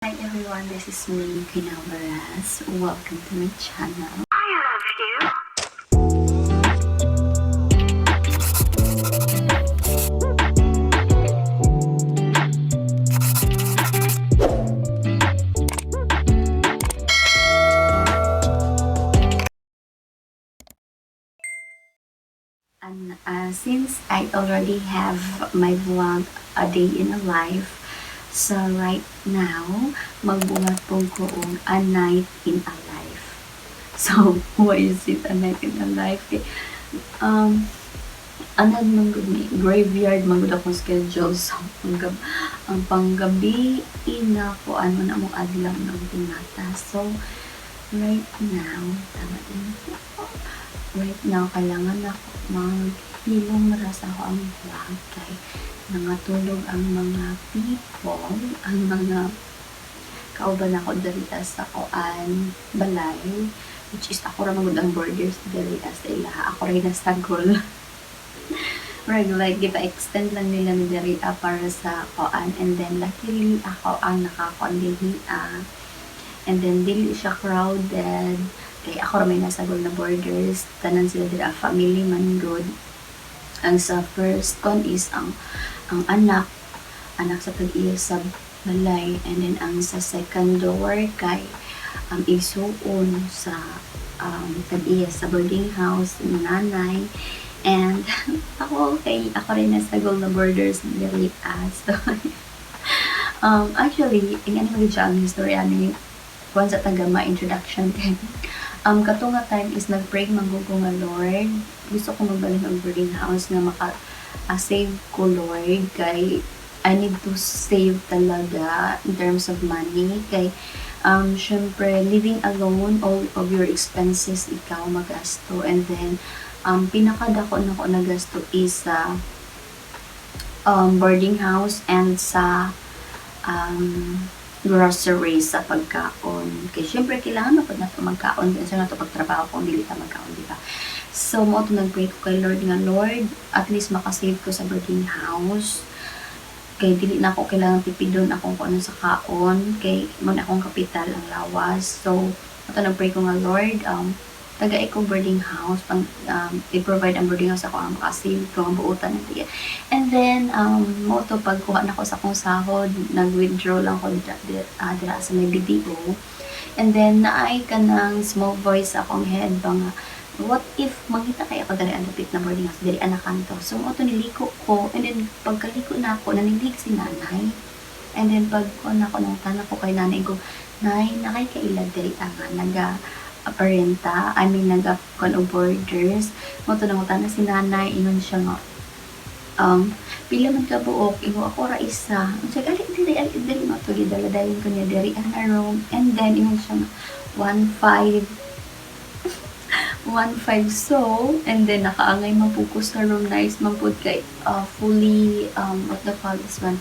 Hi everyone, this is me, Kinavaras. Welcome to my channel. And since I already have my vlog a day in a life, so right now, magbuhat po ko og a night in a life. So, why is it a night in a life? Anad man gud ni graveyard man gud akong schedule so ang panggabi ina ko ano na mo adlaw ng tinata. So right now, right now kailangan ako maghilom maras ako ang vlog kay nangatulog ang mga people, ang mga kauban ako dali sa koan balay, which is ako ra magud ang borders dali sa ilaha, ako rin nastagol. Right, like, gipa-extend lang nila ni diri para sa koan, and then luckily ako ang nakakuan dili and then dili siya crowded kay ako ra may nasagol na borders, tanan sila diri family man good. Ang sa first con is ang anak sa tag-iya sa balay, and then ang sa second door kay isuon sa tag-iya sa boarding house ng nanay. And ako rin nasagol na borders diri so actually ang ano siya ang history ani kung sa tagama introduction kay kato nga time is nag-pray mangugo nga Lord, gusto ko magbalik ng boarding house nga save ko Lord, kay I need to save talaga in terms of money kay syempre living alone, all of your expenses ikaw magasto, and then pinakadako na ko nagasto is sa boarding house and sa groceries sa pagkaon. Kaya syempre kailangan na ito magkaon din sa nato pagtrabaho kung dili ta magkaon, di ba? So mo to nag-pray ko kay Lord nga Lord, at least makasave ko sa boarding house. Kay dili na ako kailangan tipidon akong kuno sa kaon, kay mo na akong kapital ang lawas. So mo to nag-pray ko nga Lord, taga ko boarding house pang i-provide ang boarding house ako ang makasave ko ang buutan ng tiya. And then mo to pagkuha na ko sa akong sahod, nag-withdraw lang ko dira sa may video, and then naay ka ng small voice sa akong head bang what if mangita kaya ako dali ang dapit na boarding house dali anakanto. So mo to niliko ko, and then pagkaliko na ako nanilig si nanay, and then pagkuha na ko ng tanak ko kay nanay ko, nay nakay kaila diri naga parenta, I mean nagakon og borders. Mo to nang utana si nanay, ingon siya nga pila man ka buok, ingo ako ra isa. Unsa gali diri mo to gidala-dalin ko niya diri ang room, and then ingon siya nga 1.5 so, and then nakaangay mapukus na room, nice man pud kay fully what the call this one,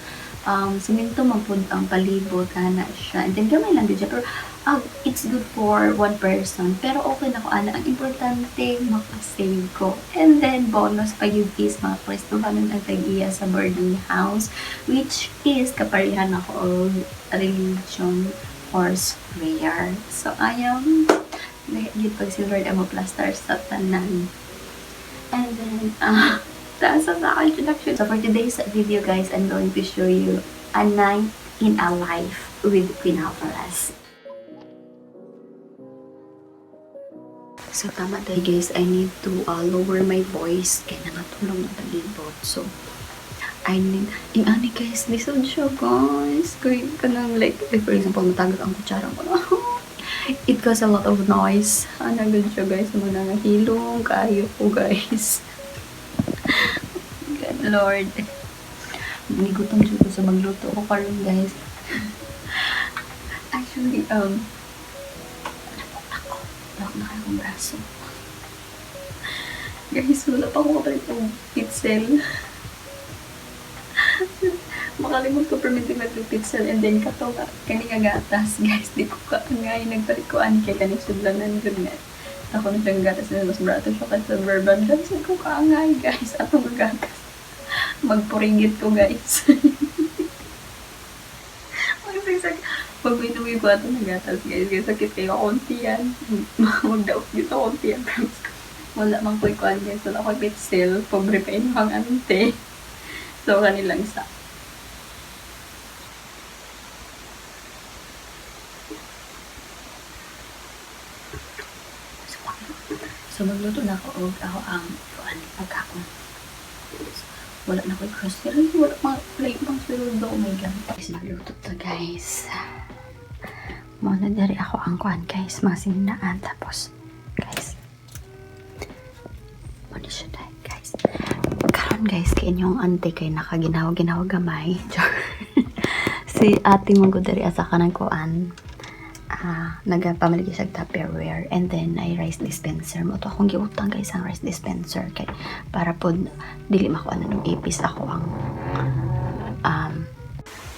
simento man pud ang palibot ana siya, and then gamay lang din siya, pero it's good for one person, pero okay na ko ana, ang importante makasave ko. And then bonus pa yung is mga pwestuhan ang tag-iya sa boarding house, which is kaparihan ako og religion or prayer. So ayaw yun pag si Lord ang plaster sa tanan. And then taas sa introduction. So for today's video guys, I'm going to show you a night in a life with Queen Alvarez. So tama tayo guys, I need to lower my voice kaya nangatulong na palibot. So I need, ani guys, lisod siya guys. Kaya ka nang like for example, matagag ang kutsara ko na. It causes a lot of noise. Good siya guys, manangahilong kayo ko guys. God Lord. Nigutom siya ko sa magluto ko karon guys. Actually, Lawak na kayo kong braso. Guys, wala pa ako kapalit ng pitsel. Makalimot ko permitting nag-pitsel, and then kato kaning gatas. Guys, di ko kaangay. Nagpalit ko ani kay kaning sudlanan dun nga. Ako na siyang gatas na mas brato siya kasi sa verban. Guys, di ko kaangay guys. Atong gagas. Magpuringgit ko guys. Pag may numigo ato nagatas guys, kaya sakit kayo konti yan. Magdaot dito konti yan. Wala mang ko'y kuhan guys, wala ko'y pitsil. Pobre pa inuhang ante. So, kanilang sa. So, magluto na ako og ako ang kuhan pagkaon. Wala na ko'y grocery, wala pang sweldo. Oh my god. Guys, magluto to guys. Muna dari ako ang kuhan guys, mga sinaan. Tapos, guys, muna siya dahil guys. Karon guys, kay inyong ante kay nakaginawa-ginawa gamay. Si ate mong ko dari asa ka ng kuhan. Nagpamiligi siya Tupperware and then ay rice dispenser mo to akong giutang guys ang rice dispenser kay para po dili makuha na ng ipis ako ang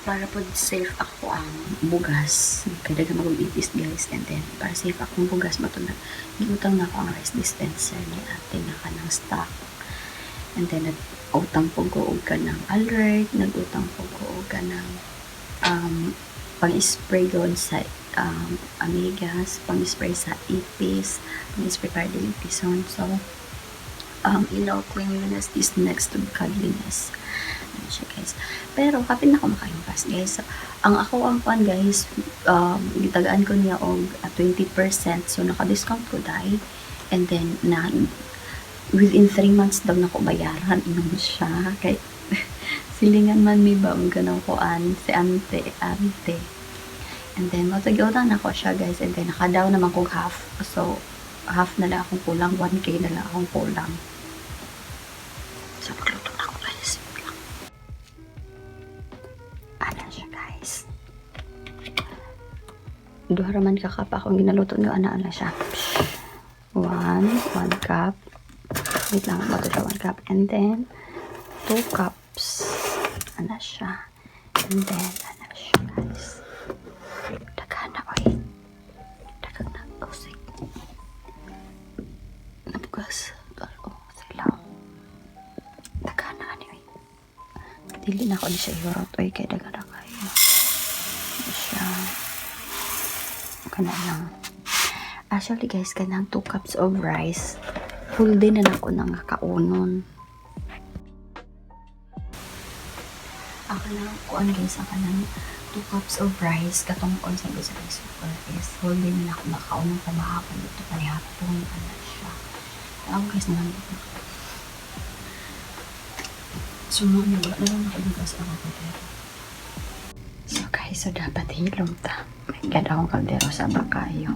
para po safe ako ang bugas kay daga magong ipis guys and then para safe akong bugas mo to na giutang na ako ang rice dispenser ni ate na kanang stock and then nag-utang po ko og kanang alert nag-utang po ko og kanang pang-spray doon sa amigas, pang-spray sa ipis, pang-spray para dili ipison. So, ilaw cleanliness is next to godliness. Ano siya guys. Pero, kapit na ako makayugas guys. So, ang ako ang pan guys, gitagaan ko niya og 20%. So, naka-discount ko dahil. And then, within 3 months daw na ko bayaran. Inom siya. Kay, silingan man may ba ang ganang kuan si ante. And then, matagyodan ako siya guys. And then, nakadaw naman kong half. So, half na lang akong kulang. 1K na lang akong kulang. So, magluto na ako guys. Ano siya guys. Duha raman kakap akong ginaluto nyo. Ano siya. 1 cup. Wait lang. Bato siya 1 cup. And then, 2 cups. Ano siya. And then, ano siya guys. Dagan na oy. Dagan na usik. Nabugas. Oh, sila. Dagan na anyway. Dili na ako ni siya iurot. Oy, kaya dagan na kayo. Ano siya. Kana lang. Actually guys, kanang 2 cups of rice. Full din na ako nang kaunon. Ako lang kuan guys, ako lang 2 cups of rice katong on sa rice cooker is whole day na ako nakaunong pamahapon dito panihapon ano siya ako guys naman dito sumunod wala na lang ako bugas ako kaldero so guys so dapat hilom ta may god akong kaldero sa bakayo